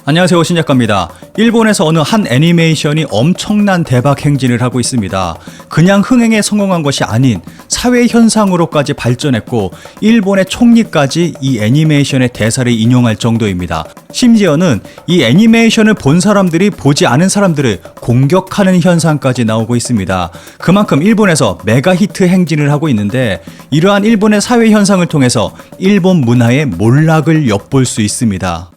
안녕하세요, 신작가입니다. 일본에서 어느 한 애니메이션이 엄청난 대박 행진을 하고 있습니다. 그냥 흥행에 성공한 것이 아닌 사회 현상으로까지 발전했고 일본의 총리까지 이 애니메이션의 대사를 인용할 정도입니다. 심지어는 이 애니메이션을 본 사람들이 보지 않은 사람들을 공격하는 현상까지 나오고 있습니다. 그만큼 일본에서 메가 히트 행진을 하고 있는데 이러한 일본의 사회 현상을 통해서 일본 문화의 몰락을 엿볼 수 있습니다.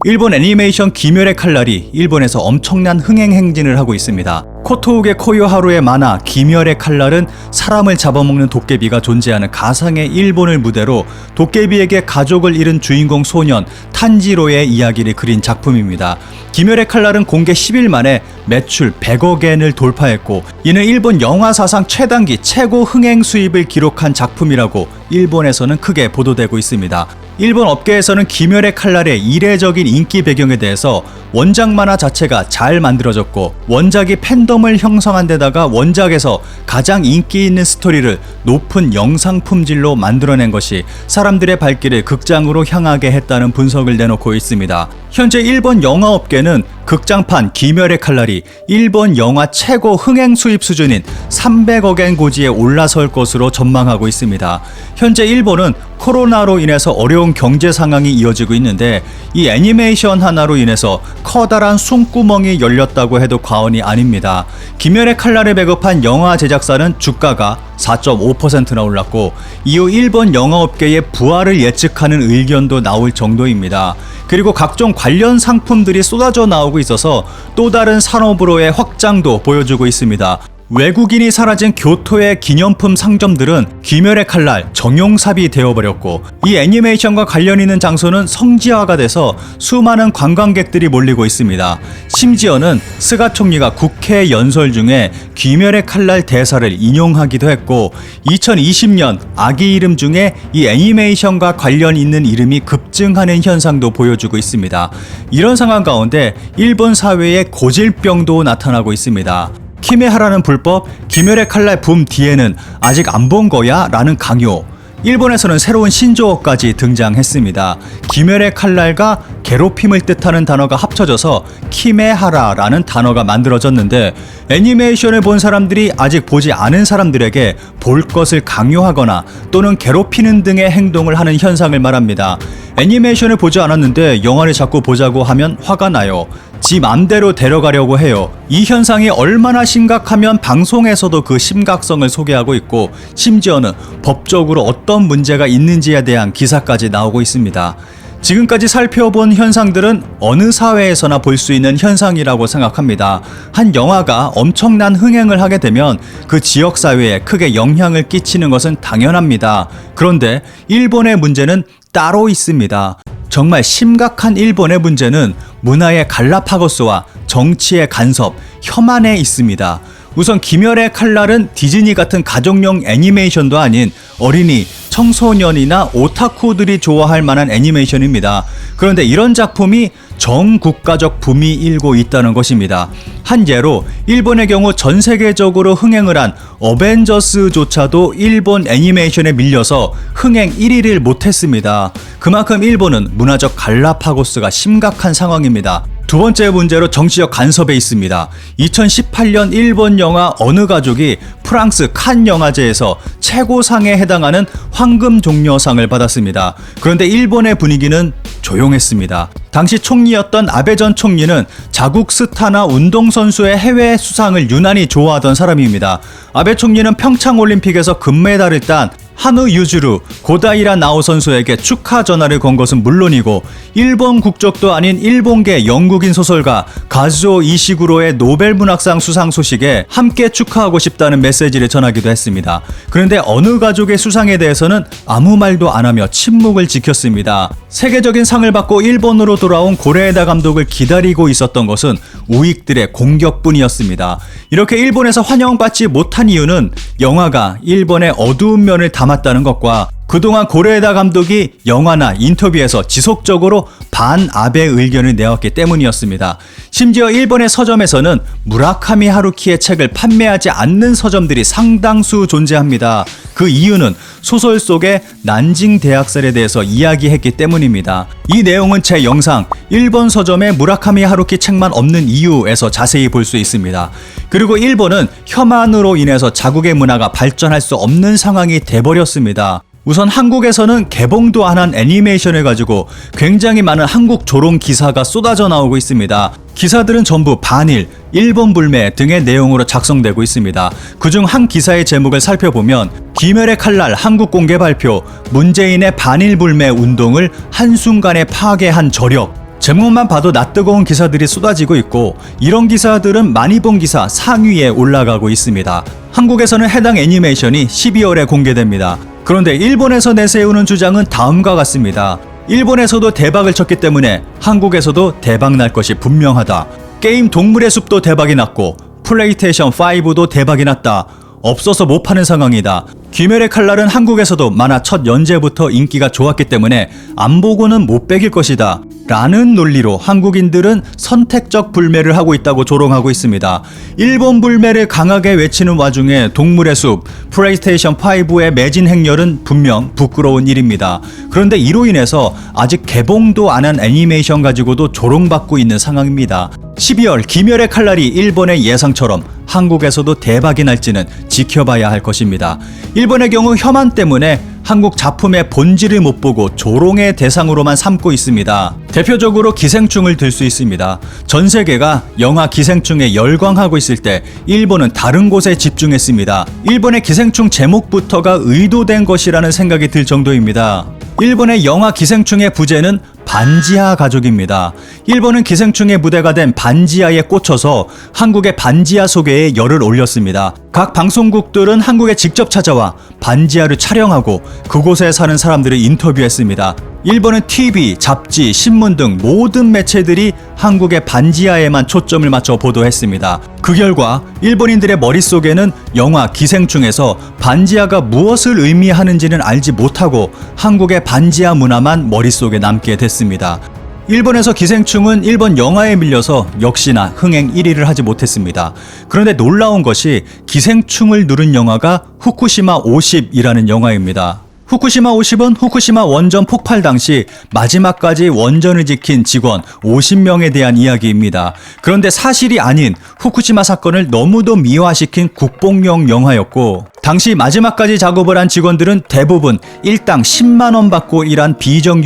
일본 애니메이션 귀멸의 칼날이 일본에서 엄청난 흥행 행진을 하고 있습니다. 코토우게 코요하루의 만화 귀멸의 칼날은 사람을 잡아먹는 도깨비가 존재하는 가상의 일본을 무대로 도깨비에게 가족을 잃은 주인공 소년 탄지로의 이야기를 그린 작품입니다. 귀멸의 칼날은 공개 10일 만에 매출 100억엔을 돌파했고 이는 일본 영화 사상 최단기 최고 흥행 수입을 기록한 작품이라고 일본에서는 크게 보도되고 있습니다. 일본 업계에서는 귀멸의 칼날의 이례적인 인기 배경에 대해서 원작 만화 자체가 잘 만들어졌고 원작이 팬덤을 형성한 데다가 원작에서 가장 인기 있는 스토리를 높은 영상 품질로 만들어낸 것이 사람들의 발길을 극장으로 향하게 했다는 분석을 내놓고 있습니다. 현재 일본 영화업계는 극장판 귀멸의 칼날이 일본 영화 최고 흥행 수입 수준인 300억엔 고지에 올라설 것으로 전망하고 있습니다. 현재 일본은 코로나로 인해서 어려운 경제 상황이 이어지고 있는데 이 애니메이션 하나로 인해서 커다란 숨구멍이 열렸다고 해도 과언이 아닙니다. 귀멸의 칼날을 배급한 영화 제작사는 주가가 4.5%나 올랐고 이후 일본 영화업계의 부활을 예측하는 의견도 나올 정도입니다. 그리고 각종 관련 상품들이 쏟아져 나오고 있어서 또 다른 산업으로의 확장도 보여주고 있습니다. 외국인이 사라진 교토의 기념품 상점들은 귀멸의 칼날 정용삽이 되어버렸고 이 애니메이션과 관련 있는 장소는 성지화가 돼서 수많은 관광객들이 몰리고 있습니다. 심지어는 스가 총리가 국회 연설 중에 귀멸의 칼날 대사를 인용하기도 했고 2020년 아기 이름 중에 이 애니메이션과 관련 있는 이름이 급증하는 현상도 보여주고 있습니다. 이런 상황 가운데 일본 사회에 고질병도 나타나고 있습니다. 키메하라는 불법, 귀멸의 칼날 붐 뒤에는 아직 안 본 거야? 라는 강요. 일본에서는 새로운 신조어까지 등장했습니다. 귀멸의 칼날과 괴롭힘을 뜻하는 단어가 합쳐져서 키메하라라는 단어가 만들어졌는데 애니메이션을 본 사람들이 아직 보지 않은 사람들에게 볼 것을 강요하거나 또는 괴롭히는 등의 행동을 하는 현상을 말합니다. 애니메이션을 보지 않았는데 영화를 자꾸 보자고 하면 화가 나요. 지 맘대로 데려가려고 해요. 이 현상이 얼마나 심각하면 방송에서도 그 심각성을 소개하고 있고 심지어는 법적으로 어떤 문제가 있는지에 대한 기사까지 나오고 있습니다. 지금까지 살펴본 현상들은 어느 사회에서나 볼 수 있는 현상이라고 생각합니다. 한 영화가 엄청난 흥행을 하게 되면 그 지역 사회에 크게 영향을 끼치는 것은 당연합니다. 그런데 일본의 문제는 따로 있습니다. 정말 심각한 일본의 문제는 문화의 갈라파고스와 정치의 간섭, 혐한에 있습니다. 우선 귀멸의 칼날은 디즈니 같은 가족용 애니메이션도 아닌 어린이, 청소년이나 오타쿠들이 좋아할 만한 애니메이션입니다. 그런데 이런 작품이 전 국가적 붐이 일고 있다는 것입니다. 한 예로 일본의 경우 전 세계적으로 흥행을 한 어벤져스조차도 일본 애니메이션에 밀려서 흥행 1위를 못했습니다. 그만큼 일본은 문화적 갈라파고스가 심각한 상황입니다. 두 번째 문제로 정치적 간섭에 있습니다. 2018년 일본 영화 어느 가족이 프랑스 칸 영화제에서 최고상에 해당하는 황금종려상을 받았습니다. 그런데 일본의 분위기는 조용했습니다. 당시 총리였던 아베 전 총리는 자국 스타나 운동선수의 해외 수상을 유난히 좋아하던 사람입니다. 아베 총리는 평창올림픽에서 금메달을 딴 한우 유주루 고다이라 나오 선수에게 축하 전화를 건 것은 물론이고 일본 국적도 아닌 일본계 영국인 소설가 가즈오 이시구로의 노벨문학상 수상 소식에 함께 축하하고 싶다는 메시지를 전하기도 했습니다. 그런데 어느 가족의 수상에 대해서는 아무 말도 안 하며 침묵을 지켰습니다. 세계적인 상을 받고 일본으로 돌아온 고레에다 감독을 기다리고 있었던 것은 우익들의 공격뿐이었습니다. 이렇게 일본에서 환영받지 못한 이유는 영화가 일본의 어두운 면을 담았다는 것과 그동안 고레에다 감독이 영화나 인터뷰에서 지속적으로 반아베 의견을 내왔기 때문이었습니다. 심지어 일본의 서점에서는 무라카미 하루키의 책을 판매하지 않는 서점들이 상당수 존재합니다. 그 이유는 소설 속의 난징 대학살에 대해서 이야기했기 때문입니다. 이 내용은 제 영상 일본 서점에 무라카미 하루키 책만 없는 이유에서 자세히 볼 수 있습니다. 그리고 일본은 혐한으로 인해서 자국의 문화가 발전할 수 없는 상황이 돼버렸습니다. 우선 한국에서는 개봉도 안 한 애니메이션을 가지고 굉장히 많은 한국 조롱 기사가 쏟아져 나오고 있습니다. 기사들은 전부 반일, 일본 불매 등의 내용으로 작성되고 있습니다. 그중 한 기사의 제목을 살펴보면 귀멸의 칼날 한국 공개 발표, 문재인의 반일 불매 운동을 한순간에 파괴한 저력. 제목만 봐도 낯뜨거운 기사들이 쏟아지고 있고 이런 기사들은 많이 본 기사 상위에 올라가고 있습니다. 한국에서는 해당 애니메이션이 12월에 공개됩니다. 그런데 일본에서 내세우는 주장은 다음과 같습니다. 일본에서도 대박을 쳤기 때문에 한국에서도 대박 날 것이 분명하다. 게임 동물의 숲도 대박이 났고 플레이스테이션 5도 대박이 났다. 없어서 못 파는 상황이다. 귀멸의 칼날은 한국에서도 만화 첫 연재부터 인기가 좋았기 때문에 안 보고는 못 베길 것이다 라는 논리로 한국인들은 선택적 불매를 하고 있다고 조롱하고 있습니다. 일본 불매를 강하게 외치는 와중에 동물의 숲, 플레이스테이션 5의 매진 행렬은 분명 부끄러운 일입니다. 그런데 이로 인해서 아직 개봉도 안 한 애니메이션 가지고도 조롱받고 있는 상황입니다. 12월 귀멸의 칼날이 일본의 예상처럼 한국에서도 대박이 날지는 지켜봐야 할 것입니다. 일본의 경우 혐한 때문에 한국 작품의 본질을 못 보고 조롱의 대상으로만 삼고 있습니다. 대표적으로 기생충을 들 수 있습니다. 전 세계가 영화 기생충에 열광하고 있을 때 일본은 다른 곳에 집중했습니다. 일본의 기생충 제목부터가 의도된 것이라는 생각이 들 정도입니다. 일본의 영화 기생충의 부제는 반지하 가족입니다. 일본은 기생충의 무대가 된 반지하에 꽂혀서 한국의 반지하 소개에 열을 올렸습니다. 각 방송국들은 한국에 직접 찾아와 반지하를 촬영하고 그곳에 사는 사람들을 인터뷰했습니다. 일본은 TV, 잡지, 신문 등 모든 매체들이 한국의 반지하에만 초점을 맞춰 보도했습니다. 그 결과 일본인들의 머릿속에는 영화 기생충에서 반지하가 무엇을 의미하는지는 알지 못하고 한국의 반지하 문화만 머릿속에 남게 됐습니다. 일본에서 기생충은 일본 영화에 밀려서 역시나 흥행 1위를 하지 못했습니다. 그런데 놀라운 것이 기생충을 누른 영화가 후쿠시마 50이라는 영화입니다. 후쿠시마 50은 후쿠시마 원전 폭발 당시 마지막까지 원전을 지킨 직원 50명에 대한 이야기입니다. 그런데 사실이 아닌 후쿠시마 사건을 너무도 미화시킨 국뽕용 영화였고 당시 마지막까지 작업을 한 직원들은 대부분 일당 10만 원 받고 일한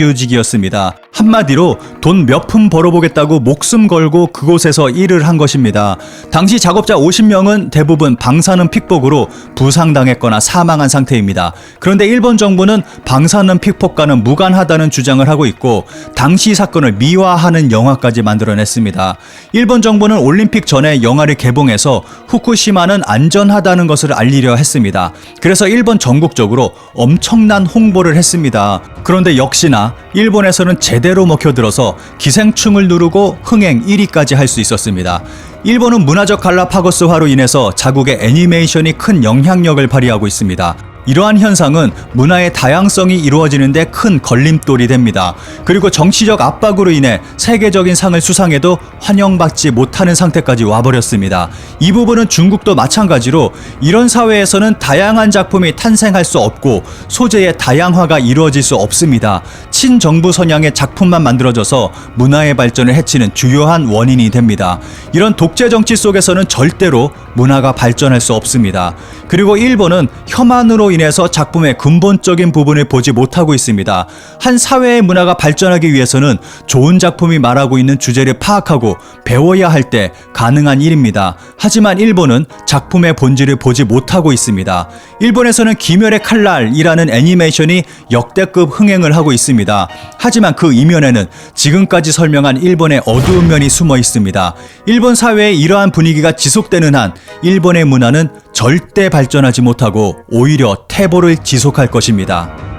비정규직이었습니다. 한마디로 돈 몇 푼 벌어보겠다고 목숨 걸고 그곳에서 일을 한 것입니다. 당시 작업자 50명은 대부분 방사능 픽폭으로 부상당했거나 사망한 상태입니다. 그런데 일본 정부는 방사능 픽폭과는 무관하다는 주장을 하고 있고 당시 사건을 미화하는 영화까지 만들어냈습니다. 일본 정부는 올림픽 전에 영화를 개봉해서 후쿠시마는 안전하다는 것을 알리려 했습니다. 그래서 일본 전국적으로 엄청난 홍보를 했습니다. 그런데 역시나 일본에서는 제대로 먹혀들어서 기생충을 누르고 흥행 1위까지 할 수 있었습니다. 일본은 문화적 갈라파고스화로 인해서 자국의 애니메이션이 큰 영향력을 발휘하고 있습니다. 이러한 현상은 문화의 다양성이 이루어지는데 큰 걸림돌이 됩니다. 그리고 정치적 압박으로 인해 세계적인 상을 수상해도 환영받지 못하는 상태까지 와버렸습니다. 이 부분은 중국도 마찬가지로 이런 사회에서는 다양한 작품이 탄생할 수 없고 소재의 다양화가 이루어질 수 없습니다. 친정부 성향의 작품만 만들어져서 문화의 발전을 해치는 주요한 원인이 됩니다. 이런 독재 정치 속에서는 절대로 문화가 발전할 수 없습니다. 그리고 일본은 혐한으로 인해서 작품의 근본적인 부분을 보지 못하고 있습니다. 한 사회의 문화가 발전하기 위해서는 좋은 작품이 말하고 있는 주제를 파악하고 배워야 할 때 가능한 일입니다. 하지만 일본은 작품의 본질을 보지 못하고 있습니다. 일본에서는 귀멸의 칼날이라는 애니메이션이 역대급 흥행을 하고 있습니다. 하지만 그 이면에는 지금까지 설명한 일본의 어두운 면이 숨어 있습니다. 일본 사회의 이러한 분위기가 지속되는 한 일본의 문화는 절대 발전하지 못하고 오히려 퇴보를 지속할 것입니다.